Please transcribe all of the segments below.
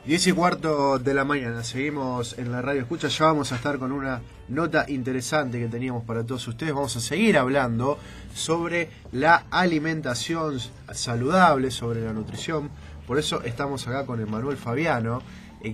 10:15 de la mañana, seguimos en la radio escucha, ya vamos a estar con una nota interesante que teníamos para todos ustedes. Vamos a seguir hablando sobre la alimentación saludable, sobre la nutrición. Por eso estamos acá con Emanuel Fabiano,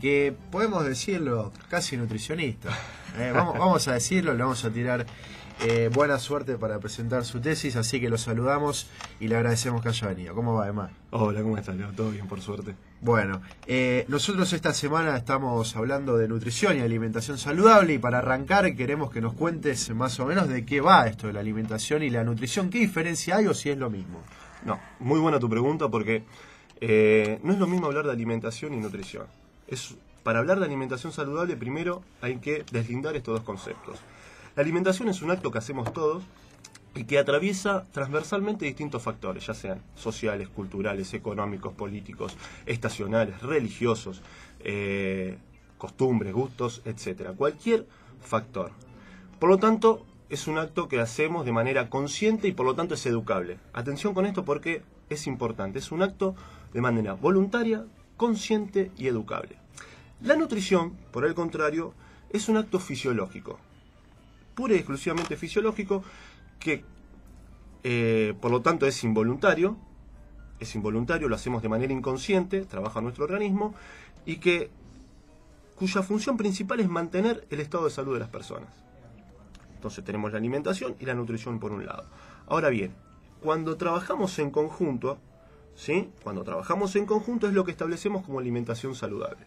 que podemos decirlo, casi nutricionista. Vamos a decirlo, le vamos a tirar buena suerte para presentar su tesis, así que lo saludamos y le agradecemos que haya venido. ¿Cómo va, Emma? Hola, ¿cómo estás, Leo? Todo bien, por suerte. Bueno, nosotros esta semana estamos hablando de nutrición y alimentación saludable, y para arrancar queremos que nos cuentes más o menos de qué va esto de la alimentación y la nutrición. ¿Qué diferencia hay o si es lo mismo? No, muy buena tu pregunta porque no es lo mismo hablar de alimentación y nutrición. Para hablar de alimentación saludable primero hay que deslindar estos dos conceptos. La alimentación es un acto que hacemos todos y que atraviesa transversalmente distintos factores, ya sean sociales, culturales, económicos, políticos, estacionales, religiosos, costumbres, gustos, etc. Cualquier factor. Por lo tanto, es un acto que hacemos de manera consciente y por lo tanto es educable. Atención con esto porque es importante. Es un acto de manera voluntaria, consciente y educable. La nutrición, por el contrario, es un acto fisiológico. Pura y exclusivamente fisiológico, que por lo tanto es involuntario, lo hacemos de manera inconsciente, trabaja nuestro organismo, y cuya función principal es mantener el estado de salud de las personas. Entonces tenemos la alimentación y la nutrición por un lado. Ahora bien, cuando trabajamos en conjunto, ¿sí? Cuando trabajamos en conjunto es lo que establecemos como alimentación saludable.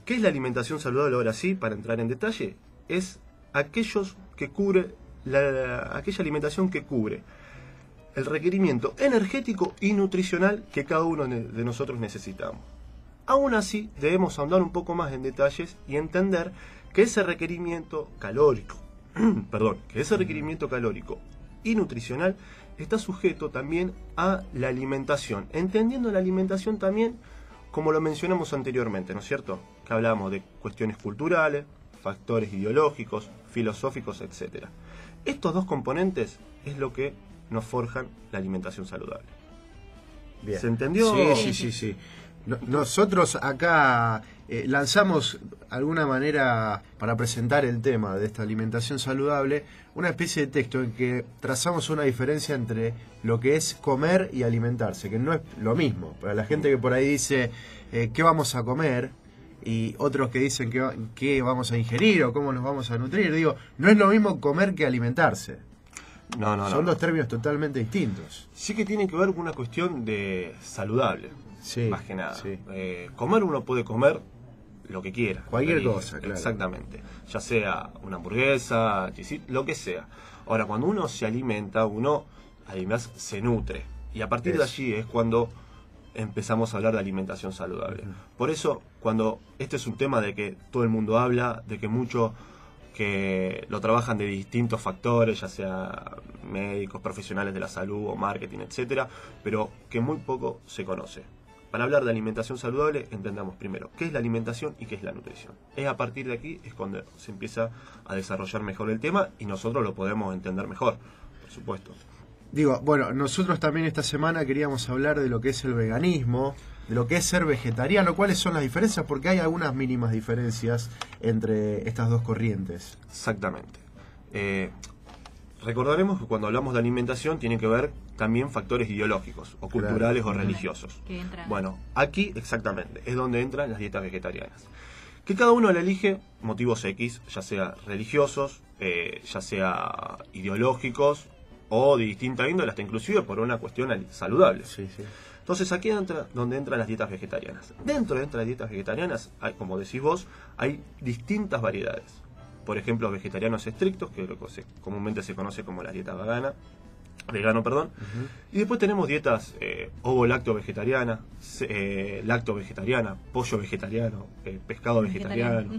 ¿Qué es la alimentación saludable ahora sí, para entrar en detalle? Es aquella alimentación que cubre el requerimiento energético y nutricional que cada uno de nosotros necesitamos. Aún así, debemos ahondar un poco más en detalles y entender que ese requerimiento calórico, y nutricional está sujeto también a la alimentación, entendiendo la alimentación también como lo mencionamos anteriormente, ¿no es cierto? Que hablábamos de cuestiones culturales, factores ideológicos, filosóficos, etc. Estos dos componentes es lo que nos forjan la alimentación saludable. Bien. ¿Se entendió? Sí. Nosotros acá lanzamos alguna manera para presentar el tema de esta alimentación saludable, una especie de texto en que trazamos una diferencia entre lo que es comer y alimentarse, que no es lo mismo. Para la gente que por ahí dice ¿qué vamos a comer? Y otros que dicen qué vamos a ingerir o cómo nos vamos a nutrir. Digo, no es lo mismo comer que alimentarse. Son dos términos totalmente distintos. Sí que tiene que ver con una cuestión de saludable, sí, más que nada. Sí. Comer, uno puede comer lo que quiera. Cualquier cosa, claro. Exactamente. Ya sea una hamburguesa, lo que sea. Ahora, cuando uno se alimenta, uno además se nutre. Y a partir de allí es cuando empezamos a hablar de alimentación saludable. Por eso, cuando este es un tema de que todo el mundo habla, de que mucho que lo trabajan de distintos factores, ya sea médicos, profesionales de la salud o marketing, etcétera, pero que muy poco se conoce. Para hablar de alimentación saludable, entendamos primero qué es la alimentación y qué es la nutrición. Es a partir de aquí es cuando se empieza a desarrollar mejor el tema y nosotros lo podemos entender mejor, por supuesto. Digo, bueno, nosotros también esta semana queríamos hablar de lo que es el veganismo, de lo que es ser vegetariano. ¿Cuáles son las diferencias? Porque hay algunas mínimas diferencias entre estas dos corrientes. Exactamente. Recordaremos que cuando hablamos de alimentación tiene que ver también factores ideológicos o culturales o religiosos. Bueno, aquí exactamente es donde entran las dietas vegetarianas. Que cada uno le elige motivos X, ya sea religiosos, ya sea ideológicos o de distinta índole, hasta inclusive por una cuestión saludable. Sí. Entonces aquí entra donde entran las dietas vegetarianas. Dentro de estas dietas vegetarianas, como decís vos, hay distintas variedades. Por ejemplo, vegetarianos estrictos, que comúnmente se conoce como la dieta vegano. Y después tenemos dietas ovo-lacto-vegetariana, lacto-vegetariana, pollo-vegetariano, pescado vegetariano,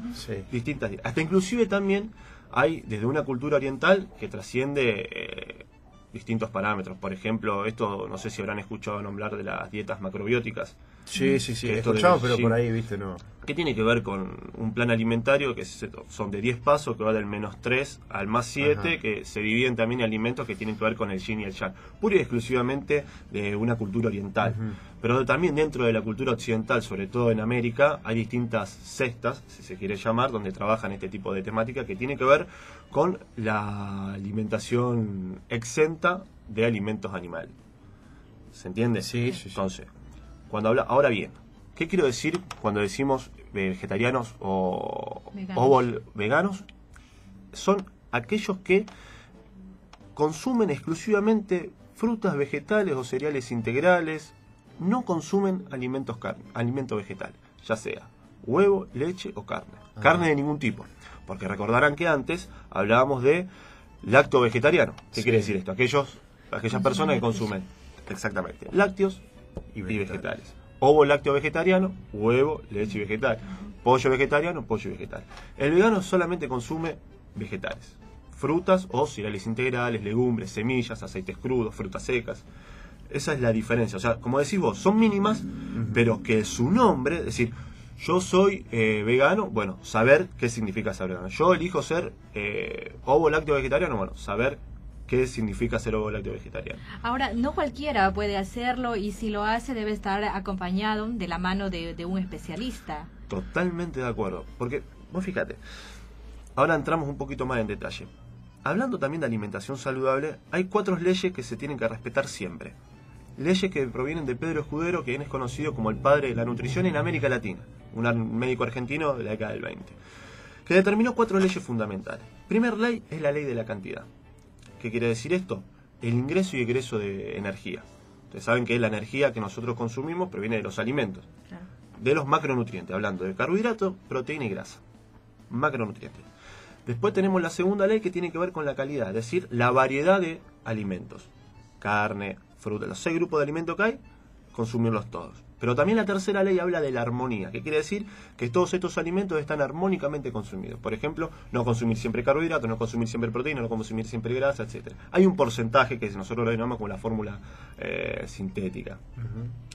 distintas dietas. Hasta inclusive también hay desde una cultura oriental que trasciende distintos parámetros. Por ejemplo, esto no sé si habrán escuchado nombrar de las dietas macrobióticas. Sí, he esto escuchado, pero sí, por ahí, viste, no. que tiene que ver con un plan alimentario que son de 10 pasos, que va del -3 al +7, Ajá. que se dividen también en alimentos que tienen que ver con el yin y el yang, pura y exclusivamente de una cultura oriental. Ujú. Pero también dentro de la cultura occidental, sobre todo en América, hay distintas cestas, si se quiere llamar, donde trabajan este tipo de temática que tiene que ver con la alimentación exenta de alimentos animales. ¿Se entiende? Sí, sí, sí. Entonces, ahora bien, ¿qué quiero decir cuando decimos vegetarianos o veganos? Son aquellos que consumen exclusivamente frutas, vegetales o cereales integrales, no consumen alimentos vegetales, ya sea huevo, leche o carne. Ah. Carne de ningún tipo, porque recordarán que antes hablábamos de lacto vegetariano. ¿Qué Sí. quiere decir esto? Aquellas personas que consumen exactamente lácteos Y y vegetales. vegetales. Ovo lácteo vegetariano, huevo, leche y vegetal. Pollo vegetariano, pollo y vegetal. El vegano solamente consume vegetales, frutas o cereales integrales, legumbres, semillas, aceites crudos, frutas secas. Esa es la diferencia. O sea, como decís vos, son mínimas, pero que su nombre, es decir, yo soy vegano, bueno, saber qué significa ser vegano. Yo elijo ser ovo lácteo vegetariano, bueno, saber qué significa ser ovo lácteo vegetariano. Ahora, no cualquiera puede hacerlo y si lo hace debe estar acompañado de la mano de un especialista. Totalmente de acuerdo, porque vos fíjate, ahora entramos un poquito más en detalle. Hablando también de alimentación saludable, hay 4 leyes que se tienen que respetar siempre. Leyes que provienen de Pedro Escudero, quien es conocido como el padre de la nutrición en América Latina, un médico argentino de la década del 20, que determinó 4 leyes fundamentales. Primer ley es la ley de la cantidad. ¿Qué quiere decir esto? El ingreso y egreso de energía. Ustedes saben que la energía que nosotros consumimos proviene de los alimentos, Claro. de los macronutrientes, hablando de carbohidratos, proteína y grasa. Macronutrientes. Después tenemos la segunda ley que tiene que ver con la calidad, es decir, la variedad de alimentos. Carne, fruta, los 6 grupos de alimentos que hay, consumirlos todos. Pero también la tercera ley habla de la armonía, que quiere decir que todos estos alimentos están armónicamente consumidos. Por ejemplo, no consumir siempre carbohidratos, no consumir siempre proteína, no consumir siempre grasa, etc. Hay un porcentaje que nosotros lo denominamos como la fórmula sintética,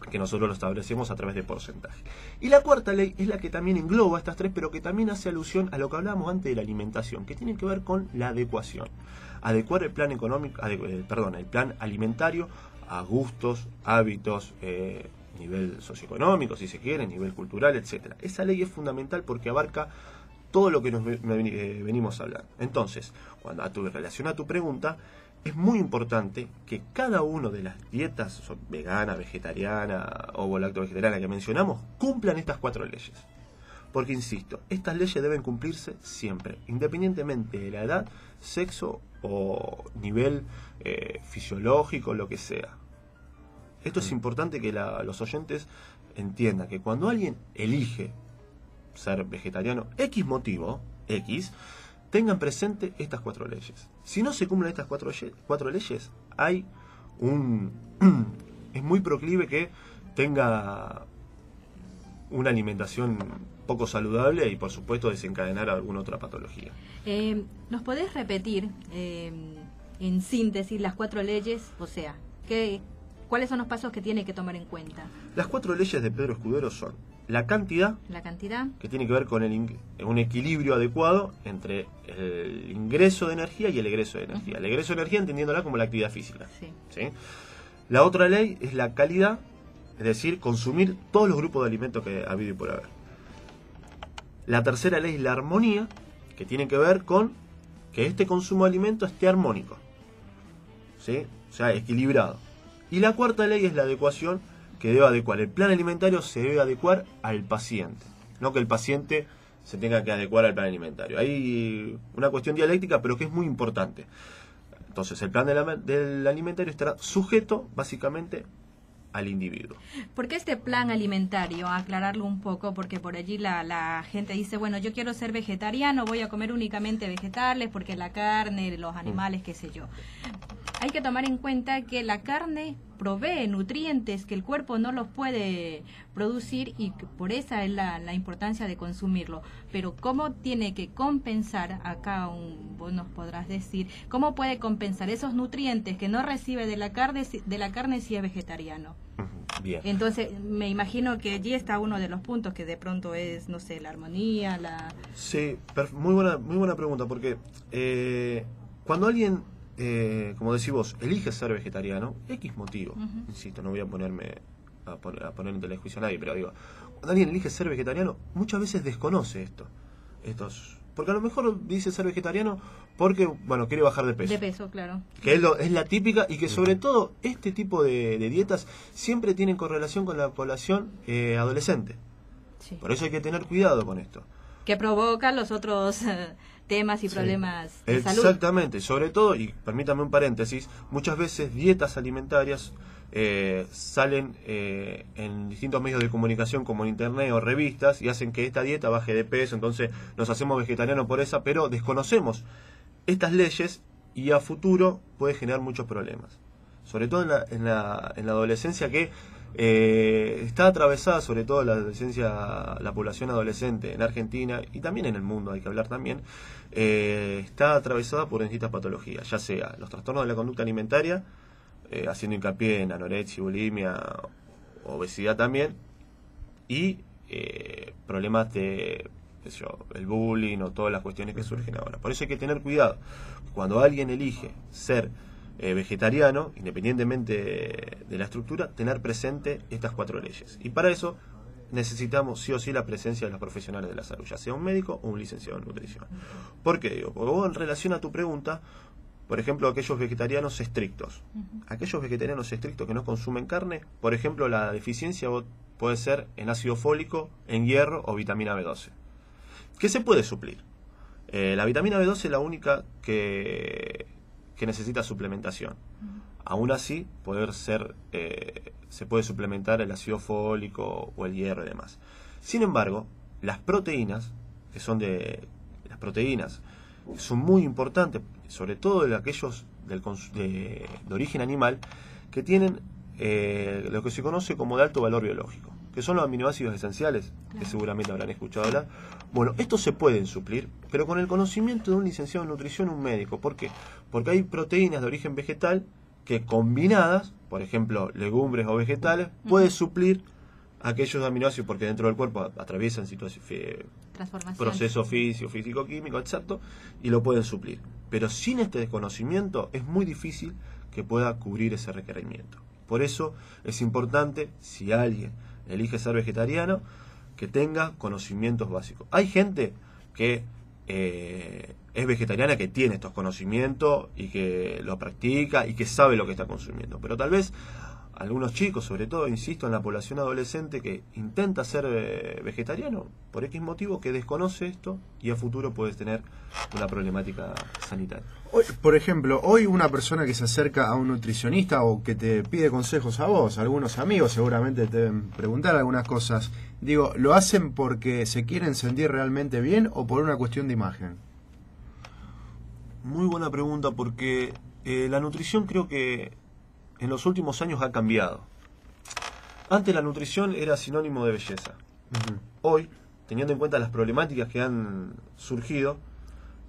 que nosotros lo establecemos a través de porcentaje. Y la cuarta ley es la que también engloba estas 3, pero que también hace alusión a lo que hablábamos antes de la alimentación, que tiene que ver con la adecuación. Adecuar el plan el plan alimentario a gustos, hábitos, nivel socioeconómico, si se quiere, nivel cultural, etcétera. Esa ley es fundamental porque abarca todo lo que nos venimos hablando. Entonces, en relación a tu pregunta, es muy importante que cada uno de las dietas vegana, vegetariana, ovo lácteo vegetariana que mencionamos, cumplan estas 4 leyes. Porque, insisto, estas leyes deben cumplirse siempre, independientemente de la edad, sexo o nivel fisiológico, lo que sea. Esto es importante que los oyentes entiendan que cuando alguien elige ser vegetariano, X motivo, X, tengan presente estas 4 leyes. Si no se cumplen estas 4 leyes, es muy proclive que tenga una alimentación poco saludable y por supuesto desencadenar alguna otra patología. ¿Nos podés repetir en síntesis las 4 leyes? O sea, ¿cuáles son los pasos que tiene que tomar en cuenta? Las 4 leyes de Pedro Escudero son la cantidad, que tiene que ver con un equilibrio adecuado entre el ingreso de energía y el egreso de energía. El egreso de energía entendiéndola como la actividad física. Sí. ¿Sí? La otra ley es la calidad, es decir, consumir todos los grupos de alimentos que ha habido y por haber. La tercera ley es la armonía, que tiene que ver con que este consumo de alimentos esté armónico, ¿sí? O sea, equilibrado. Y la cuarta ley es la adecuación, que debe adecuar. El plan alimentario se debe adecuar al paciente, no que el paciente se tenga que adecuar al plan alimentario. Hay una cuestión dialéctica, pero que es muy importante. Entonces, el plan del alimentario estará sujeto, básicamente, al individuo. ¿Por qué este plan alimentario? Aclararlo un poco, porque por allí la gente dice, bueno, yo quiero ser vegetariano, voy a comer únicamente vegetales, porque la carne, los animales, qué sé yo. Hay que tomar en cuenta que la carne provee nutrientes que el cuerpo no los puede producir y que por esa es la importancia de consumirlo. Pero ¿cómo tiene que compensar? Acá vos nos podrás decir, ¿cómo puede compensar esos nutrientes que no recibe de la carne si es vegetariano? Bien. Entonces, me imagino que allí está uno de los puntos que de pronto es, no sé, la armonía, Sí, muy buena pregunta, porque cuando alguien, como decís vos, elige ser vegetariano, X motivo, insisto, no voy a ponerme a poner en telejuicio a nadie, pero digo, cuando alguien elige ser vegetariano, muchas veces desconoce porque a lo mejor dice ser vegetariano porque, bueno, quiere bajar de peso. De peso, claro. Que es la típica, y que sobre todo este tipo de dietas siempre tienen correlación con la población adolescente. Sí. Por eso hay que tener cuidado con esto. Que provoca los otros temas y problemas de salud. Exactamente, sobre todo, y permítame un paréntesis, muchas veces dietas alimentarias salen en distintos medios de comunicación como en internet o revistas y hacen que esta dieta baje de peso, entonces nos hacemos vegetarianos por esa, pero desconocemos estas leyes y a futuro puede generar muchos problemas, sobre todo en la adolescencia, que está atravesada, sobre todo la población adolescente en Argentina y también en el mundo, hay que hablar también, está atravesada por distintas patologías, ya sea los trastornos de la conducta alimentaria, haciendo hincapié en anorexia, bulimia, obesidad también, y problemas de el bullying o todas las cuestiones que surgen ahora. Por eso hay que tener cuidado. Cuando alguien elige ser vegetariano, independientemente de la estructura, tener presente estas 4 leyes. Y para eso necesitamos sí o sí la presencia de los profesionales de la salud, ya sea un médico o un licenciado en nutrición. ¿Por qué digo? Porque vos, en relación a tu pregunta, por ejemplo, aquellos vegetarianos estrictos. Aquellos vegetarianos estrictos que no consumen carne, por ejemplo, la deficiencia puede ser en ácido fólico, en hierro o vitamina B12. ¿Qué se puede suplir? La vitamina B12 es la única que necesita suplementación. Aún así, se puede suplementar el ácido fólico o el hierro y demás. Sin embargo, las proteínas, las proteínas son muy importantes, sobre todo de aquellos de origen animal, que tienen lo que se conoce como de alto valor biológico, que son los aminoácidos esenciales, que seguramente habrán escuchado hablar. Bueno, estos se pueden suplir, pero con el conocimiento de un licenciado en nutrición, un médico. ¿Por qué? Porque hay proteínas de origen vegetal que combinadas, por ejemplo, legumbres o vegetales, puede suplir aquellos aminoácidos, porque dentro del cuerpo atraviesan procesos físico-químicos, exacto, y lo pueden suplir. Pero sin este desconocimiento es muy difícil que pueda cubrir ese requerimiento. Por eso es importante, si alguien elige ser vegetariano, que tenga conocimientos básicos. Hay gente que es vegetariana, que tiene estos conocimientos y que lo practica y que sabe lo que está consumiendo, pero tal vez algunos chicos, sobre todo, insisto, en la población adolescente, que intenta ser vegetariano por X motivo, que desconoce esto y a futuro puedes tener una problemática sanitaria. Hoy, por ejemplo, hoy una persona que se acerca a un nutricionista o que te pide consejos a vos, algunos amigos seguramente te deben preguntar algunas cosas. Digo, ¿lo hacen porque se quieren sentir realmente bien o por una cuestión de imagen? Muy buena pregunta, porque la nutrición creo que en los últimos años ha cambiado. Antes la nutrición era sinónimo de belleza. Hoy, teniendo en cuenta las problemáticas que han surgido,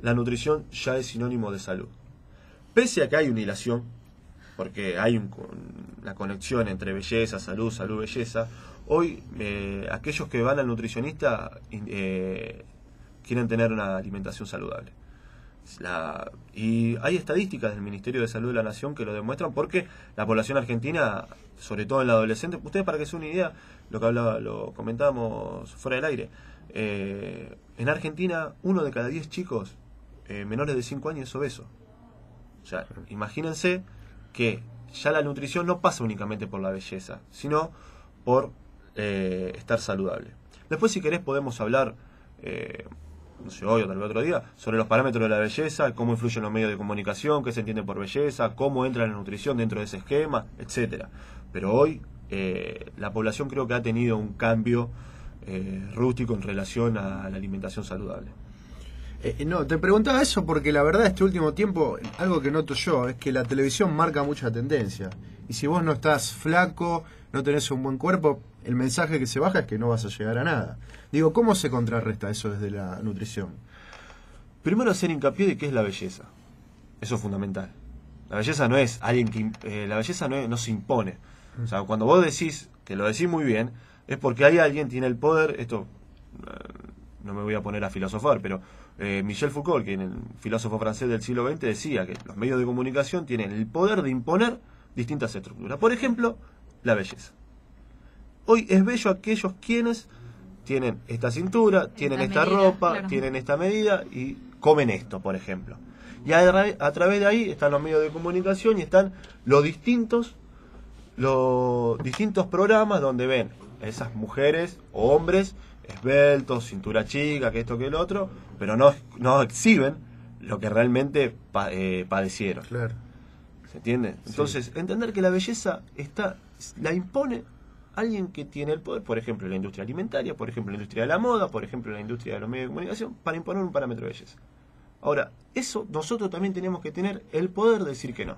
la nutrición ya es sinónimo de salud. Pese a que hay una hilación, porque hay la conexión entre belleza, salud, belleza, hoy aquellos que van al nutricionista quieren tener una alimentación saludable. Y hay estadísticas del Ministerio de Salud de la Nación que lo demuestran, porque la población argentina, sobre todo en la adolescente, ustedes, para que se den una idea, lo comentábamos fuera del aire, en Argentina 1 de cada 10 chicos menores de 5 años es obeso. O sea, imagínense que ya la nutrición no pasa únicamente por la belleza, sino por estar saludable. Después, si querés, podemos hablar no sé, hoy o tal vez otro día, sobre los parámetros de la belleza, cómo influyen los medios de comunicación, qué se entiende por belleza, cómo entra la nutrición dentro de ese esquema, etcétera. Pero hoy la población creo que ha tenido un cambio rústico en relación a la alimentación saludable. No, te preguntaba eso porque la verdad este último tiempo, algo que noto yo, es que la televisión marca mucha tendencia. Y si vos no estás flaco, no tenés un buen cuerpo, el mensaje que se baja es que no vas a llegar a nada. Digo, ¿cómo se contrarresta eso desde la nutrición? Primero hacer hincapié de qué es la belleza. Eso es fundamental. La belleza no es alguien que... la belleza no se impone. O sea, cuando vos decís, que lo decís muy bien, es porque hay alguien que tiene el poder... Esto no me voy a poner a filosofar, pero Michel Foucault, que el filósofo francés del siglo XX, decía que los medios de comunicación tienen el poder de imponer distintas estructuras. Por ejemplo, la belleza. Hoy es bello aquellos quienes tienen esta cintura, tienen esta ropa, claro, tienen esta medida y comen esto, por ejemplo. Y a través de ahí están los medios de comunicación y están los distintos programas donde ven esas mujeres o hombres esbeltos, cintura chica, que esto que el otro, pero no exhiben lo que realmente padecieron. Claro. ¿Se entiende? Entonces, entender que la belleza la impone alguien que tiene el poder, por ejemplo, la industria alimentaria, por ejemplo, la industria de la moda, por ejemplo, la industria de los medios de comunicación, para imponer un parámetro de belleza. Ahora, eso nosotros también tenemos que tener el poder de decir que no.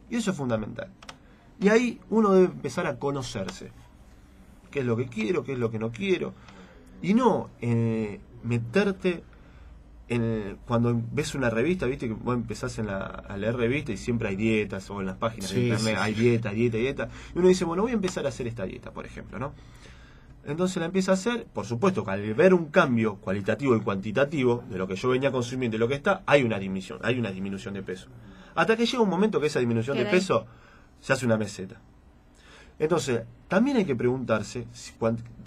Y eso es fundamental. Y ahí uno debe empezar a conocerse. ¿Qué es lo que quiero? ¿Qué es lo que no quiero? Y no meterte cuando ves una revista, viste que vos empezás a leer revistas y siempre hay dietas, o en las páginas de internet hay dieta, y uno dice, bueno, voy a empezar a hacer esta dieta, por ejemplo, ¿no? Entonces la empieza a hacer, por supuesto que al ver un cambio cualitativo y cuantitativo de lo que yo venía consumiendo y lo que está, hay una disminución de peso. Hasta que llega un momento que esa disminución de peso se hace una meseta. Entonces, también hay que preguntarse,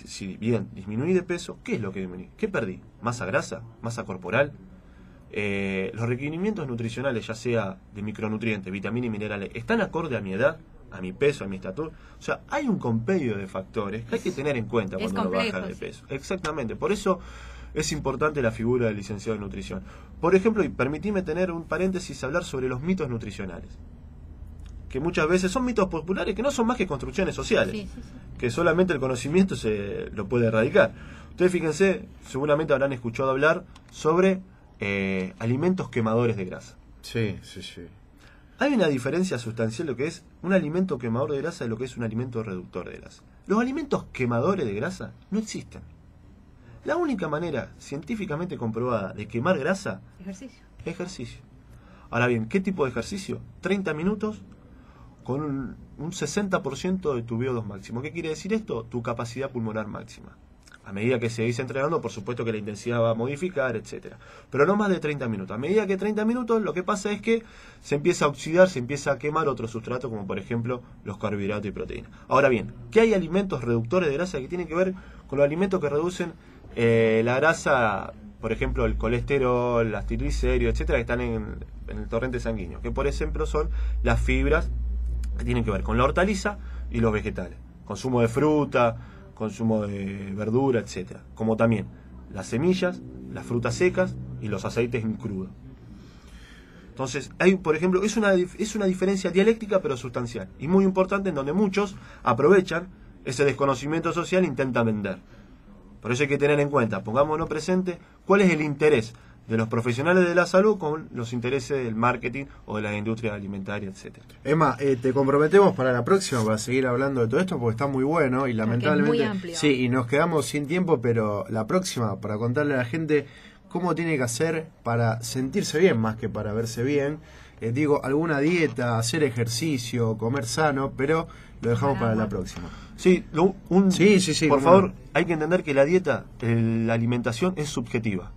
si bien disminuí de peso, ¿qué es lo que disminuí? ¿Qué perdí? ¿Masa grasa? ¿Masa corporal? Los requerimientos nutricionales, ya sea de micronutrientes, vitaminas y minerales, ¿están acorde a mi edad, a mi peso, a mi estatura? O sea, hay un compendio de factores que hay que tener en cuenta cuando uno baja de peso. Exactamente, por eso es importante la figura del licenciado en nutrición. Por ejemplo, y permitime tener un paréntesis, hablar sobre los mitos nutricionales, que muchas veces son mitos populares que no son más que construcciones sociales, que solamente el conocimiento se lo puede erradicar. Ustedes fíjense, seguramente habrán escuchado hablar sobre alimentos quemadores de grasa. Sí. Hay una diferencia sustancial de lo que es un alimento quemador de grasa y lo que es un alimento reductor de grasa. Los alimentos quemadores de grasa no existen. La única manera científicamente comprobada de quemar grasa es ejercicio. Ahora bien, ¿qué tipo de ejercicio? 30 minutos con un 60% de tu VO2 máximo. ¿Qué quiere decir esto? Tu capacidad pulmonar máxima. A medida que seguís entrenando, por supuesto que la intensidad va a modificar, etcétera. Pero no más de 30 minutos. A medida que 30 minutos, lo que pasa es que se empieza a oxidar, se empieza a quemar otro sustrato, como por ejemplo los carbohidratos y proteínas. Ahora bien, ¿qué hay alimentos reductores de grasa que tienen que ver con los alimentos que reducen la grasa? Por ejemplo, el colesterol, las triglicéridos, etcétera, que están en el torrente sanguíneo. Que por ejemplo son las fibras que tienen que ver con la hortaliza y los vegetales. Consumo de fruta, consumo de verdura, etcétera. Como también las semillas, las frutas secas y los aceites en crudo. Entonces, hay, por ejemplo, es una diferencia dialéctica pero sustancial. Y muy importante, en donde muchos aprovechan ese desconocimiento social e intentan vender. Por eso hay que tener en cuenta, pongámonos presente, cuál es el interés de los profesionales de la salud con los intereses del marketing o de la industria alimentaria, etcétera. Emma, te comprometemos para la próxima para seguir hablando de todo esto porque está muy bueno y lamentablemente muy amplio. Sí, y nos quedamos sin tiempo, pero la próxima para contarle a la gente cómo tiene que hacer para sentirse bien más que para verse bien. Digo, alguna dieta, hacer ejercicio, comer sano, pero lo dejamos para la próxima. Sí, sí, por favor, hay que entender que la dieta, la alimentación es subjetiva.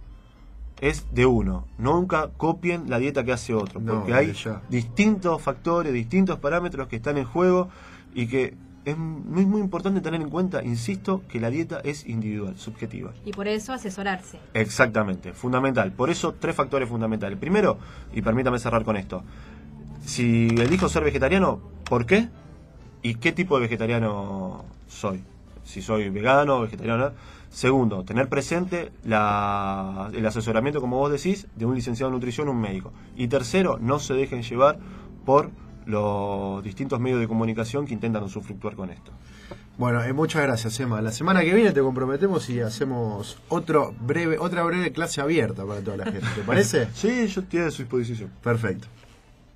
Es de uno. Nunca copien la dieta que hace otro, porque hay distintos factores, distintos parámetros que están en juego y que es muy importante tener en cuenta, insisto, que la dieta es individual, subjetiva. Y por eso asesorarse. Exactamente, fundamental. Por eso 3 factores fundamentales. Primero, y permítame cerrar con esto, si elijo ser vegetariano, ¿por qué? ¿Y qué tipo de vegetariano soy? Si soy vegano, vegetariano. Segundo, tener presente el asesoramiento, como vos decís, de un licenciado en nutrición, un médico. Y tercero, no se dejen llevar por los distintos medios de comunicación que intentan usufructuar con esto. Bueno, muchas gracias, Emma. La semana que viene te comprometemos y hacemos otra breve clase abierta para toda la gente. ¿Te parece? Sí, yo estoy a su disposición. Perfecto.